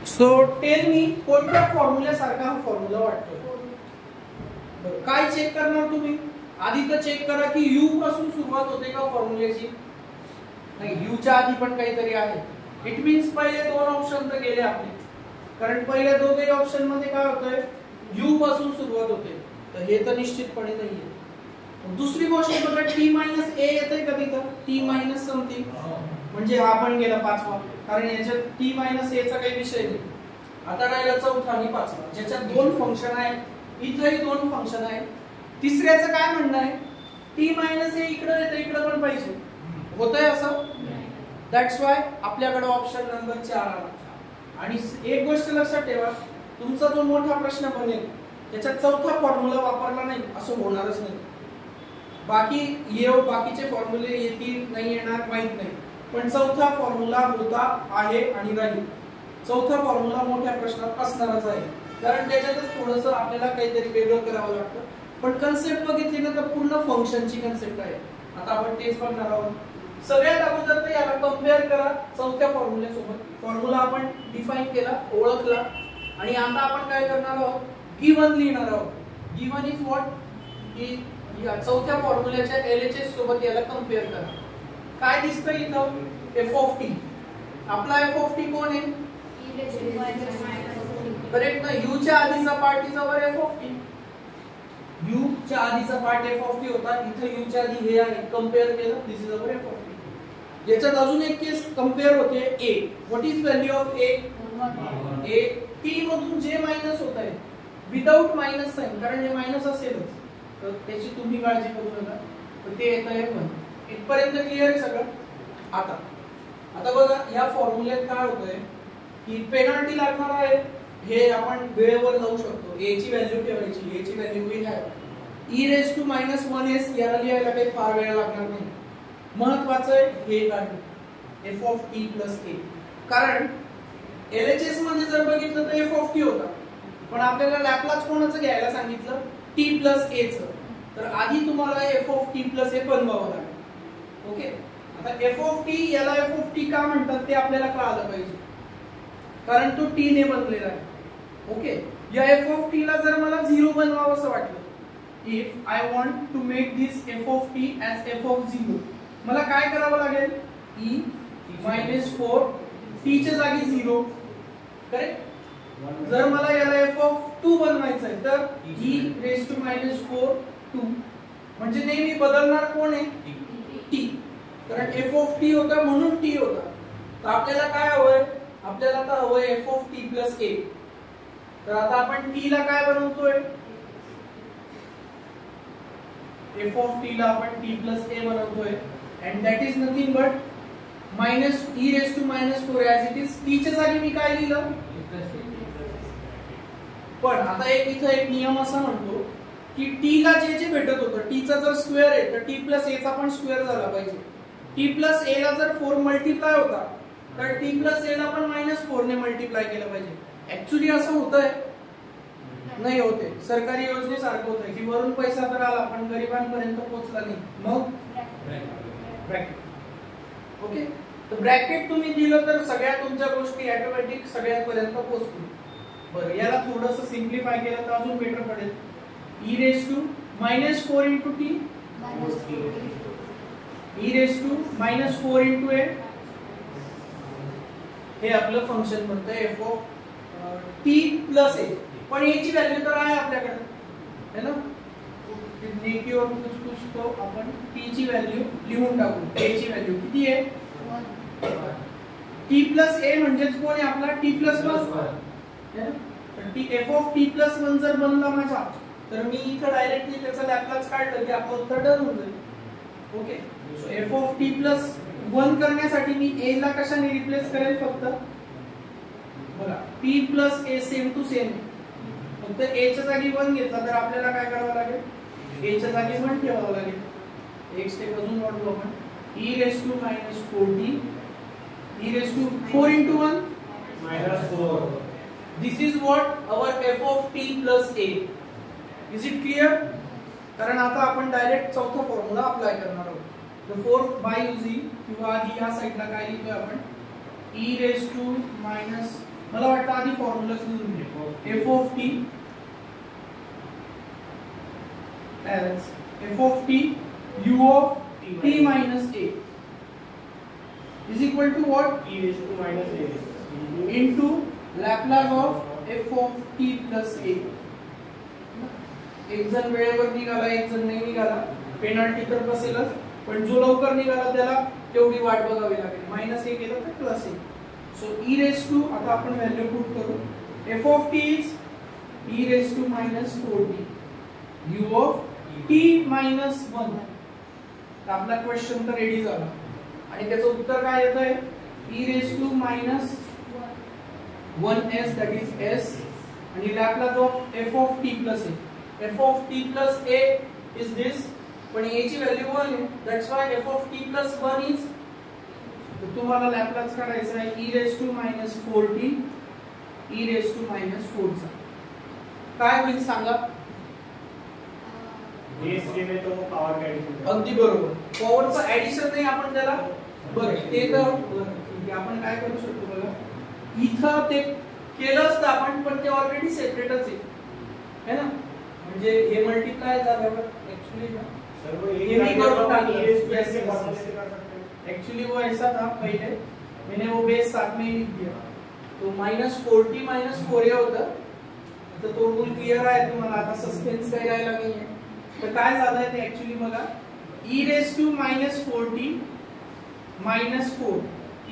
So tell me कोणत्या फॉर्म्युल्यासारखा हा formula वाटतो? काय चेक करणार तुम्ही? आधी तर चेक करा की u पासून सुरुवात होते का फॉर्म्युल्याची. नाही, u च्या आधी पण काहीतरी आहे. इट मीन्स पहिले दोन ऑप्शन तर गेले आपले, कारण पहिल्या दोघे ऑप्शन मध्ये काय होतंय, u पासून सुरुवात होते, तर हे तर निश्चितपणे नाहीये. दुसरी गोष्ट बघा, t - a येते का तिथं? t - समथिंग, म्हणजे हा पण गेला पाचवा, कारण याच्यात t - a चा काही विषय नाही. आता राहिला चौथा आणि पाचवा, ज्याच्यात दोन फंक्शन आहेत. इथेही दोन फंक्शन आहेत. तिसऱ्याचं काय म्हणणं आहे, t - a इकडे येतं, इकडे पण पाहिजे. होतंय असं? दॅट्स वाय आपल्याकडे ऑप्शन नंबर 4 आला. आणि एक गोष्ट लक्षात ठेवा, तुमचा जो मोठा प्रश्न बनेल त्याच्यात चौथा फॉर्म्युला वापरला नाही असं होणारच नाही. बाकीचे फॉर्म्युले येतील नाही येणार माहित नाही, पण चौथा फॉर्म्युला होता, आहे आणि राहील. चौथा फॉर्म्युला मोठ्या प्रश्नात असणारच आहे, कारण त्याच्यातच थोडंसं आपल्याला काहीतरी वेगळं करावं लागतं. पण कन्सेप्ट बघितली ना तर पूर्ण फंक्शनची कन्सेप्ट आहे. आता आपण तेच बघणार आहोत. सगळ्यात अगोदर तर याला कंपेअर करा चौथ्या फॉर्म्युल्यासोबत. फॉर्म्युला आपण डिफाइन केला, ओळखला, आणि आता आपण काय करणार आहोत, गिव्हन लिहिणार आहोत. गिव्हन इज व्हॉट, की या चौथ्या फॉर्म्युल्याच्या LHS सोबत याला कंपेअर करा. काय दिसतं इथं, f ऑफ t. आपला f ऑफ t कोण आहे? करेक्ट ना. u च्या आधीचा part is our f of t. u च्या आधीचा पार्ट f ऑफ t होता, इथे u च्या आधी हे आहे, कंपेअर केलं, this is our f of t. याच्यात अजून एक केस कंपेअर होते, a. What is value of a? a. t मधून जे मायनस होत आहे विदाउट मायनस साइन, कारण हे मायनस असेलच, तर त्याची तुम्ही काळजी करू नका, तर ते येत आहे 1. इथपर्यंत क्लिअर आहे सगळं? आता बघा, या फॉर्म्युल्यात काय होतंय की पेनल्टी लागणार आहे. हे आपण वेळेवर लावू शकतो. a ची व्हॅल्यू ठेवायची. a ची व्हॅल्यू वी हॅव e⁻⁻1s. याला लिहायला काही फार वेळ लागणार नाही. महत्वाचं आहे हे काढणं, f of t plus a. कारण LHS मध्ये जर बघितलं तर f ऑफ t होता, पण आपल्याला लॅपलास कोणाचं घ्यायला सांगितलं, t प्लस a चं. तर आधी तुम्हाला f of t plus a बनवावं लागेल. ओके. आता f ऑफ t, याला f ऑफ t का म्हणतात ते आपल्याला कळालं पाहिजे, कारण तो t ने बनलेला आहे. ओके. या f ऑफ t ला जर मला 0 बनवावंसं वाटलं, if I want to make this f of t as f of 0, मला काय करावं लागेल, e-4 t च्या जागी 0. करेक्ट. जर मला याला f ऑफ 2 बनवायचं आहे तर e⁻⁴ 2, म्हणजे नेहमी बदलणार कोण आहे, t. कारण f ऑफ t होता म्हणून t होता. तर आपल्याला काय हवंय, आपल्याला आता हवंय f of t plus a. तर आता आपण t ला काय बनवतोय, f ऑफ t ला आपण t प्लस a बनवतोय, and that is nothing but minus e⁻⁴ as it is. t च्या जागी मी काय लिहिलं, पण आता इथं एक नियम असा म्हणतो की t ला जे भेटत होतं, t चा जर स्क्वेअर आहे तर t प्लस a चा पण स्क्वेअर झाला पाहिजे. t प्लस a ला जर 4 मल्टिप्लाय होता तर t प्लस a ला पण -4 ने मल्टिप्लाय केलं पाहिजे. ऍक्च्युअली असं होतंय, नाही होते. सरकारी योजनेसारखं होतंय की वरून पैसा तर आला पण गरिबांपर्यंत पोहोचला नाही, मग ब्रॅकेट. ओके. तर ब्रॅकेट तुम्ही दिलं तर सगळ्या तुमच्या गोष्टी ऑटोमॅटिक सगळ्यांपर्यंत पोहोचतील. बरं, याला थोडंसं सिम्प्लिफाय केलं तर अजून बेटर पडेल. e⁻⁴ into t, e⁻⁴ into a, हे आपलं फंक्शन बनतंय f of t plus a. पण a ची व्हॅल्यू तर आहे आपल्याकडे, है ना. नेकी और कुछ तो आपण t ची व्हॅल्यू लिहून टाकू. a ची व्हॅल्यू किती आहे, t प्लस a म्हणजेच कोण आहे आपला, t plus 1. f of t plus 1 जर बनला माझा, तर मी इथं डायरेक्टली त्याचा लॅपलास काढलं की आपलं उत्तर डन होऊन जाईल. Okay. So f of t plus 1 करण्यासाठी मी a ला कशाने रिप्लेस करेल, फक्त बघा p plus a same to same, फक्त a च्या जागी 1 घेतला तर आपल्याला काय करावं लागेल, a च्या जागी 1 ठेवावं लागेल. एक स्टेप अजून वाढवू आपण, e⁻⁴t, e⁴ into 1 -4. This is what our f of t plus a. Is it clear? कारण आता आपण डायरेक्ट चौथा फॉर्म्युला अप्लाय करणार आहोत. तर 4 बाय यूझिंग, किंवा आधी या साइडला काय लिहितोय आपण, e⁻⁻⁴ मला वाटतं आधी फॉर्म्युला लिहून घे. f of t as f of t u of t minus a is equal to what? e raised to minus a into Laplace of f of t plus a. एक जण वेळेवर निघाला, एक जण नाही निघाला, पेनल्टी तर बसेलच, पण जो लवकर निघाला त्याला तेवढी वाट बघावी लागेल. मायनस ए केलं तर plus A. So e raise to, आता आपण व्हॅल्यू पुट करू. f of t is e raise to minus 4t u of t minus 1. आपला क्वेश्चन तर रेडी झाला आणि त्याचं उत्तर काय येत आहे? e raise to minus 1s, that is s, आणि Laplace of f of t plus a. f of t plus a is this, पण a ची व्हॅल्यू 1 आहे, that's why f of t plus 1 is, तर तुम्हाला Laplace काढायचा आहे e raised to minus 4t e raised to minus 4 चा काय होईल सांगा? बेस केले तो पॉवर का एडिशन. अगदी बरोबर, पॉवरचं ऍडिशन नाही आपण त्याला, बरं ते तर ठीक आहे. आपण काय करू शकतो बघा, इथं ते केलं असतं आपण, पण ते ऑलरेडी सेपरेटच आहे ना, म्हणजे हे मल्टिप्लाय झाल्यावर ऍक्च्युअली ना सर्व ये भी करो ताकि एक्चुअली एक्चुअली वो ऐसा था पहले, मैंने वो बेस साथ में ही लिख दिया, तो -40 -4 ये होता, तर तो रूल क्लियर आहे तुम्हाला, आता सस्पेन्स काही राहिला नाहीये. तर काय झालंय ते ऍक्च्युअली बघा, e raised to -40 -4,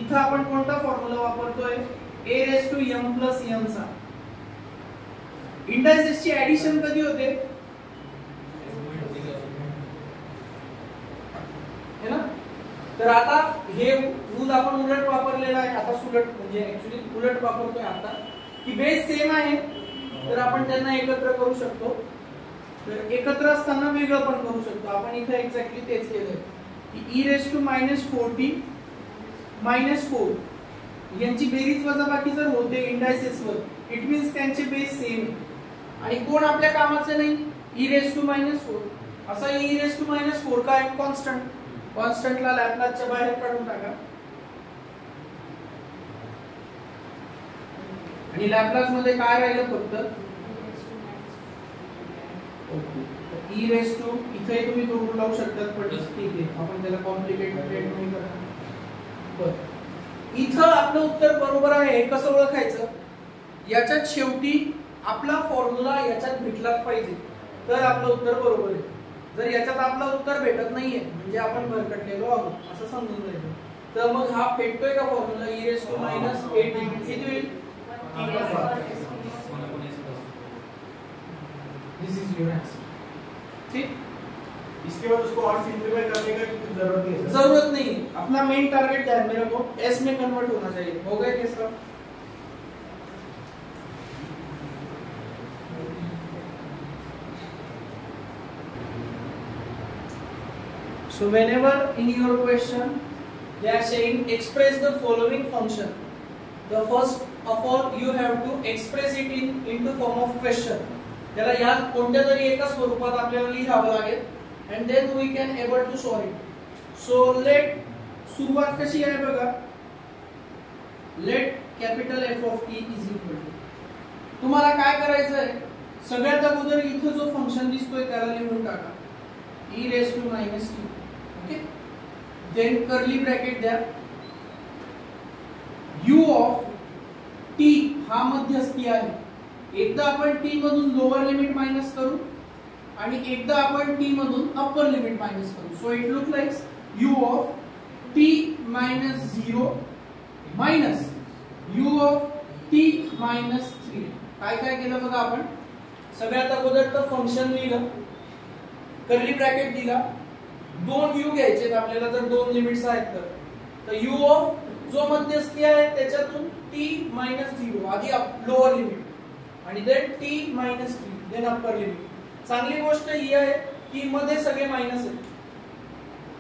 इथं आपण कोणता फॉर्म्युला वापरतोय? a raised to m plus n चा. इंडायसेस ची ऍडिशन कधी होते? है ना? तर आता हे रूल आपण उलट वापरलेला आहे, आता सुलट म्हणजे ऍक्च्युअली उलट वापरतोय आता, की बेस सेम आहे तर आपण त्यांना एकत्र करू शकतो. तर एकत्र असताना वेगळं पण करू शकतो. आपण इथे एक्झॅक्टली तेच केलंय की e raised to -40 -4 यांची बेरीज वजाबाकी जर होते इंडायसेस वर, इट मीन्स त्यांचे बेस सेम आहे. आणि कोण आपल्या कामाचे नाही? e raised to -4. असा e raised to -4 काय? कॉन्स्टंट. कॉन्स्टंटला लॅपलासच्या बाहेर काढून टाका आणि लॅपलास मध्ये काय राहिलं फक्त e raised to, इथे तुम्ही तो रूल लावू शकतात, पण ठीक आहे आपण त्याला कॉम्प्लिकेटेड नाही करणार. बरं, इथं आपलं उत्तर बरोबर आहे. हे कसं ओळखायचं? याच्यात शेवटी आपला फॉर्म्युला याच्यात भेटलाच पाहिजे तर आपलं उत्तर बरोबर आहे. जर याच्यात आपलं उत्तर भेटत नाहीये म्हणजे आपण भरकटलेलो आहोत असं समजून घ्यायचं. तर मग हा भेटतोय का फॉर्म्युला e raised to -8 किती होईल? दिस इज योर आंसर. ठीक, इसके बाद उसको और सिंपलीफाई करने का कुछ जरूरत नहीं है. जरूरत नहीं. अपना मेन टारगेट ध्यान में रखो, s में कन्वर्ट होना चाहिए. हो गया कैसा? So whenever in your question they are saying express the following function, the first of all you have to express it into form of question. त्याला या कोणत्या तरी एका स्वरूपात आपल्याला लिहावं लागेल and then we can able to solve it. So let, सुरुवात कशी आहे बघा, let capital F of t is equal to, तुम्हाला काय करायचं आहे? सगळ्यात अगोदर इथं जो फंक्शन दिसतोय त्याला लिहून टाका e raised to -t. Okay, then curly bracket द्या, u of t हा मध्यस्थी आहे. एकदा आपण t मधून लोअर लिमिट मायनस करू आणि एकदा आपण t मधून अप्पर लिमिट मायनस करू. So it look like u of t minus 0 minus u of t minus 3. काय काय केलं बघा आपण? सगळ्यात अगोदर तर फंक्शन लिहिलं, कर्ली ब्रॅकेट दिला, दोन u घ्यायचे आपल्याला जर दोन लिमिट्स आहेत तर u ऑफ जो मध्यस्थी आहे त्याच्यातून t minus 0 आधी लोअर लिमिट आणि then t minus 3 then upper limit. चांगली गोष्ट ही आहे की मध्ये सगळे मायनस आहेत,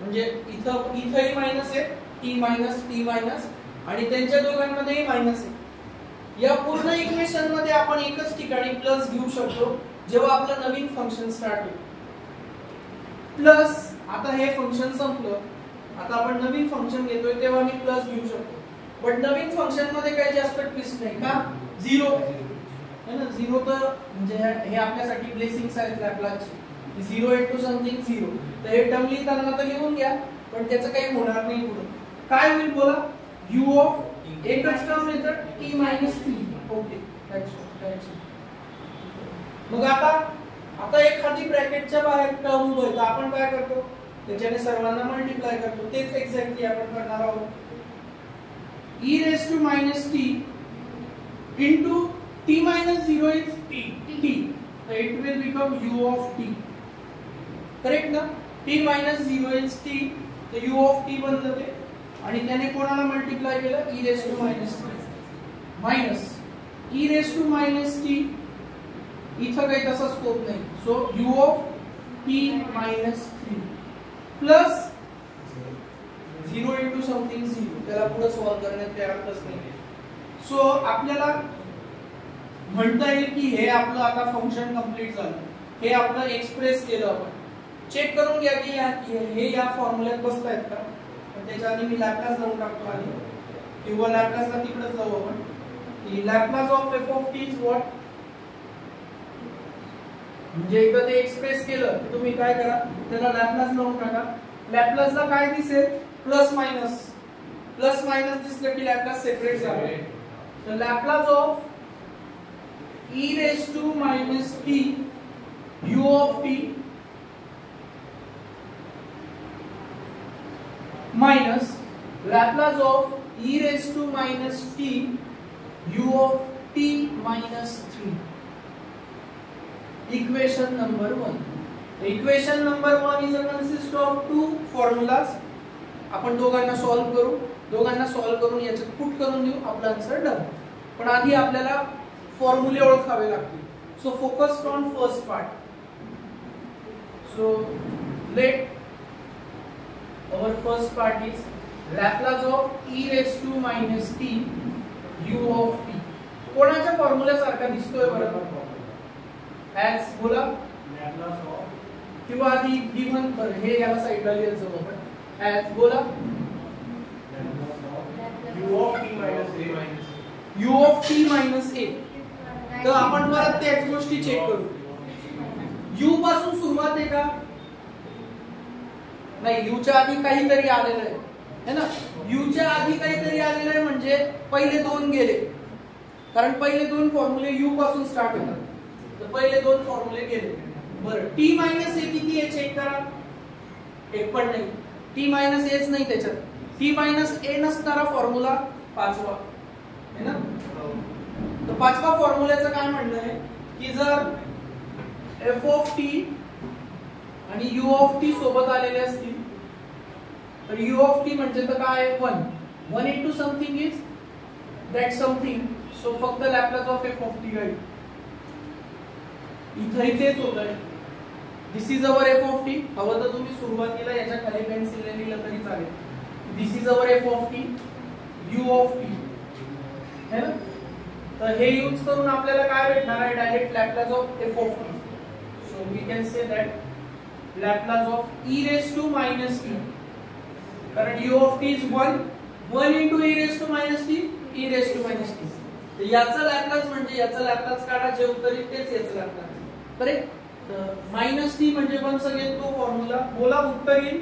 म्हणजे इथंही मायनस आहे, t मायनस आणि त्यांच्या दोघांमध्येही मायनस आहे. या पूर्ण इक्वेशन मध्ये आपण एकच ठिकाणी प्लस घेऊ शकतो जेव्हा आपलं नवीन फंक्शन स्टार्ट होईल. प्लस आता हे फंक्शन संपलं, आता आपण नवीन फंक्शन घेतोय तेव्हा मी प्लस घेऊ शकतो. बट नवीन फंक्शन मध्ये काही जास्त ट्विस्ट नाही का, 0 है ना, 0 तर म्हणजे हे आपल्यासाठी ब्लेसिंग्स आहेत लॅपलासचे, 0 into something 0, तर हे टर्म लिहिताना तर लिहून घ्या, पण त्याचं काही होणार नाही पुढे. काय होईल बोला, u ऑफ एकच टर्म येतं t - 3. ओके, दॅट्स मग आता एखादी ब्रॅकेटच्या बाहेर टर्म होईल तर आपण काय करतो, त्याच्याने सर्वांना मल्टिप्लाय करतो. तेच एक्झॅक्टली आपण करणार आहोत. e raised to minus t into t minus 0 is t, so it will become u of t. Correct ना, t minus 0 is t, तर u of t बनलं ते, आणि त्याने कोणाला मल्टिप्लाय केलं, e raised to minus t minus e raised to minus t, इथं काही तसा स्कोप नाही, so u of t minus 3 plus 0 into something 0, त्याला पुढे सॉल्व करण्यात काही अर्थच नाही. सो आपल्याला म्हणता येईल की हे आपलं आता फंक्शन कंप्लीट झालं, हे आपलं एक्सप्रेस केलं. आपण चेक करून घ्या की हे या फॉर्म्युल्यात बसतायत का, पण त्याच्या आधी मी लॅपलास लावून टाकतो आधी, किंवा लॅपलासला तिकडेच लावू आपण, की Laplace of f of t is what, म्हणजे एकदा ते एक्सप्रेस केलं की तुम्ही काय करा, त्याला लॅपलास लावून टाका. लॅपलासला काय दिसेल, प्लस मायनस दिसलं की लॅपलास सेपरेट झालं. तर Laplace of e raised to minus t u of t minus Laplace of e raised to minus t u of t minus 3. Equation number 1. Equation number 1 is a consist of two formulas. आपण दोघांना solve करून याच्यात put करून देऊ, आपला answer done. पण आधी आपल्याला फॉर्म्युले ओळखावे लागतील. So focused on first part. So let our first part is Laplace of e raised to minus t u of t. कोणाच्या फॉर्म्युला सारखा दिसतोय बरं, as बोला Laplace of किंवा आधी गिवन पर हे याला साइडला लिहायचं आपण, as बोला u of t minus a. तर आपण परत त्याच गोष्टी चेक करू. u पासून सुरुवात आहे का, नाही, u च्या आधी काहीतरी आलेलं आहे, है ना. u च्या आधी काहीतरी आलेलं आहे म्हणजे पहिले दोन गेले, कारण पहिले दोन फॉर्म्युले u पासून स्टार्ट होतात, तर पहिले दोन फॉर्म्युले गेले. बरं, t मायनस a किती आहे चेक करा, एक पण नाही. t मायनस a च नाही त्याच्यात, t मायनस a नसणारा फॉर्म्युला पाचवा है ना. तर पाचवा फॉर्म्युल्याचं काय म्हणणं आहे की जर f of t आणि u of t सोबत आलेले असतील तर u of t म्हणजे तर काय 1 into something is that something, so फक्त Laplace of f of t राहील. इथेही तेच होत आहे. This is our f of t. हवं तर तुम्ही सुरुवातीला याच्या खाली पेन्सिलने लिहिलं तरी चालेल. This is our f of t u of t है ना. तर हे यूज करून आपल्याला काय भेटणार आहे, direct Laplace of f of t. So we can say that Laplace of e raised to minus t, कारण u of t is 1 into e raised to minus t, e raised to minus t. तर याचा Laplace म्हणजे याचा Laplace काढा, जे उत्तर येईल तेच याचं लॅपलास. करेक्ट. तर मायनस t म्हणजे पण सगळे तो फॉर्म्युला बोला, उत्तर येईल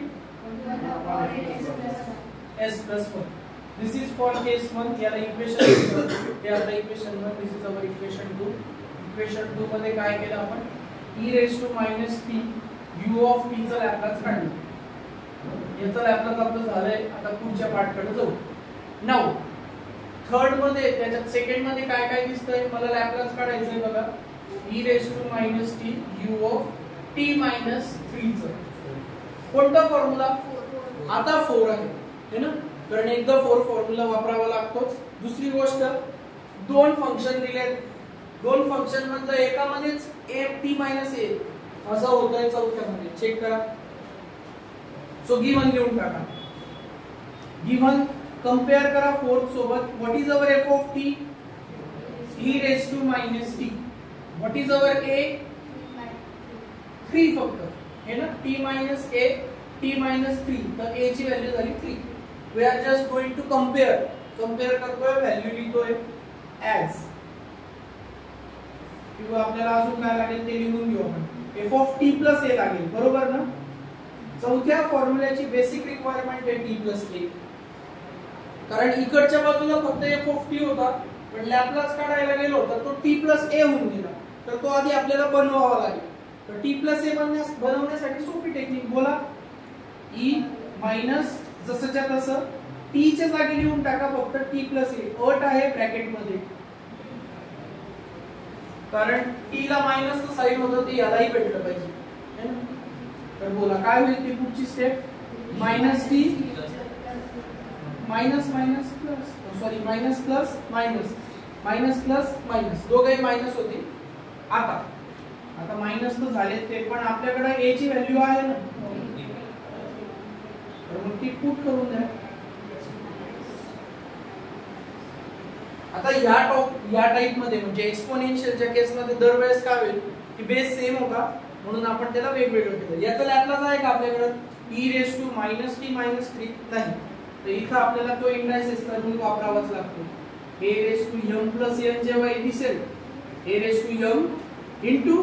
s plus 1. This is for case 1. याला इक्वेशन हे आता equation 1, this is our equation 2. Equation 2 मध्ये काय केलं आपण, e raised to minus t u of t चा लॅपलास काढलं. याचा लॅपलास आपलं झालंय. आता पुढच्या पार्ट कडे जाऊ. नाउ थर्ड मध्ये, त्याच्यात सेकंड मध्ये काय काय दिसतंय, मला लॅपलास काढायचंय बघा, e raised to minus t u of t minus 3 चा कोणता फॉर्म्युला, आता 4 आहे है ना, कारण एकदा 4 फॉर्म्युला वापरावा लागतोच. दुसरी गोष्ट, दोन फंक्शन दिलेत, दोन फंक्शन मधलं एकामध्येच a t minus a असं होतंय, चौथ्यामध्ये चेक करा. सो गिवन घेऊन टाका, गिवन कंपेअर करा फोर्थ सोबत. What is our f of t, e raised to minus t. What is our a, 3 फक्त है ना, t minus a, t minus 3. तर a ची व्हॅल्यू झाली 3. We are just going to compare compare करतोय, value लिहितोय as, किंवा आपल्याला अजून काय लागेल ते लिहून घेऊ आपण, f of t plus a लागेल, बरोबर ना. चौथ्या फॉर्म्युल्याची बेसिक रिक्वायरमेंट आहे t प्लस a, कारण इकडच्या बाजूला फक्त f ऑफ t होता, पण लॅपलास काढायला गेलो तर तो t प्लस a होऊन गेला, तर तो आधी आपल्याला बनवावा लागेल. तर t प्लस a बनवण्यासाठी सोपी टेक्निक, बोला e मायनस जसंच्या तसं t च्या जागी लिहून टाका फक्त t प्लस a, अट आहे ब्रॅकेट मध्ये, कारण t ला मायनस साइन होतं ते यालाही भेटलं पाहिजे, है ना. तर बोला काय होईल ती पुढची step, minus t minus minus plus, sorry minus plus minus, minus plus minus, दोघेही मायनस होते. आता मायनस तर झाले ते, पण आपल्याकडे a ची व्हॅल्यू आहे ना, तर मग ती पुट करून द्या. आता या टाइप मध्ये म्हणजे एक्सपोनेन्शियलच्या केस मध्ये दरवेळेस काय होईल की बेस सेम होता, म्हणून आपण त्याला वेगवेगळं केलं. याचा लॅपलास आहे का आपल्याकडे, e raise to minus t minus 3 नाही, तर इथं आपल्याला तो इंडायसेस रूल वापरावाच लागतो. a raise to m plus n जेव्हा दिसेल a raise to m into,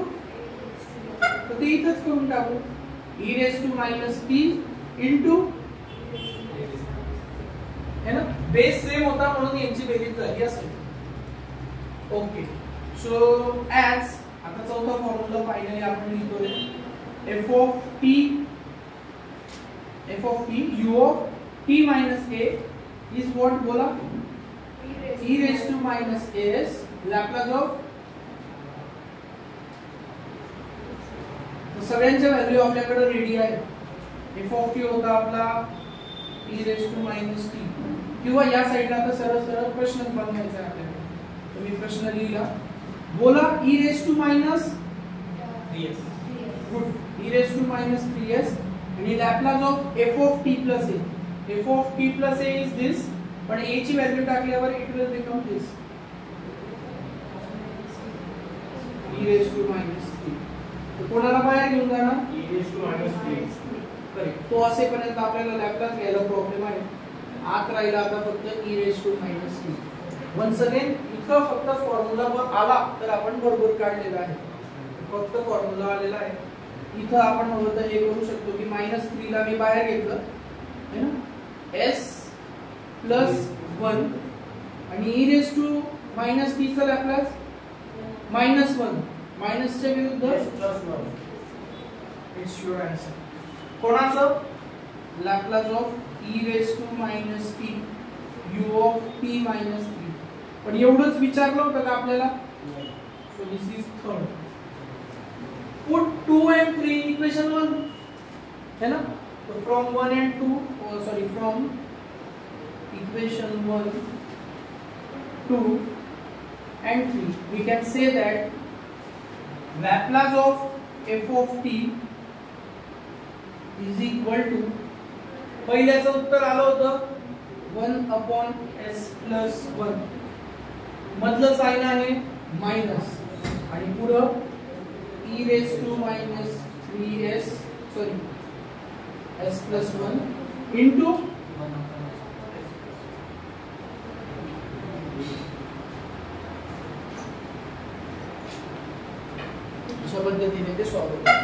तर ते इथंच करून टाकू, e raise to minus t into, है ना. बेस सेम होता म्हणून यांची बेरीज झाली असेल. ओके, सो ऍज आता चौथा फॉर्म्युला फायनली आपण लिहितोय f of t u of t minus a is what, बोला e raise to minus as Laplace of, सगळ्यांच्या व्हॅल्यू आपल्याकडे रेडी आहे. f ऑफ t होता आपला e raise to minus t, किंवा या साइडला तर सरळ सरळ प्रश्न बनवायचा आहे आपल्याला, तर मी प्रश्न लिहिला, बोला e raise to minus 3s, good, e raise to minus 3s आणि Laplace of f of t plus a, f of t plus a is this, पण a ची व्हॅल्यू टाकल्यावर it will become this, e raise to minus 3. तर कोणाला बाहेर घेऊन जाणार, e raise to minus 3, correct. तो असेपर्यंत आपल्याला लॅपलास घ्यायला प्रॉब्लेम आहे. आत राहिला आता फक्त e raise to minus 3. Once again इथं फक्त फॉर्म्युला आला तर आपण बरोबर काढलेला आहे, फक्त फॉर्म्युला आलेला आहे. इथं आपण हवं तर हे करू शकतो की मायनस 3 ला मी बाहेर घेतलं, है ना, s प्लस 1 आणि e रेस टू मायनस 3 चा लॅपलास मायनस 1, मायनसच्या विरुद्ध प्लस 1, इट्स युअर आन्सर. कोणाचं, Laplace of e raise to minus t u of t minus 3. पण एवढंच विचारलं होतं का आपल्याला, so this is third. Put 2 and 3 in equation 1, है ना. तो from 1 and 2, sorry from equation 1, 2 and 3 we can say that Laplace of f of t is equal to, पहिल्याचं उत्तर आलं होतं 1/s plus 1, मधलं साइन आहे मायनस आणि पुढं e raise to minus 3s, sorry s plus 1 into अशा पद्धतीने ते सॉल्व्ह होतं.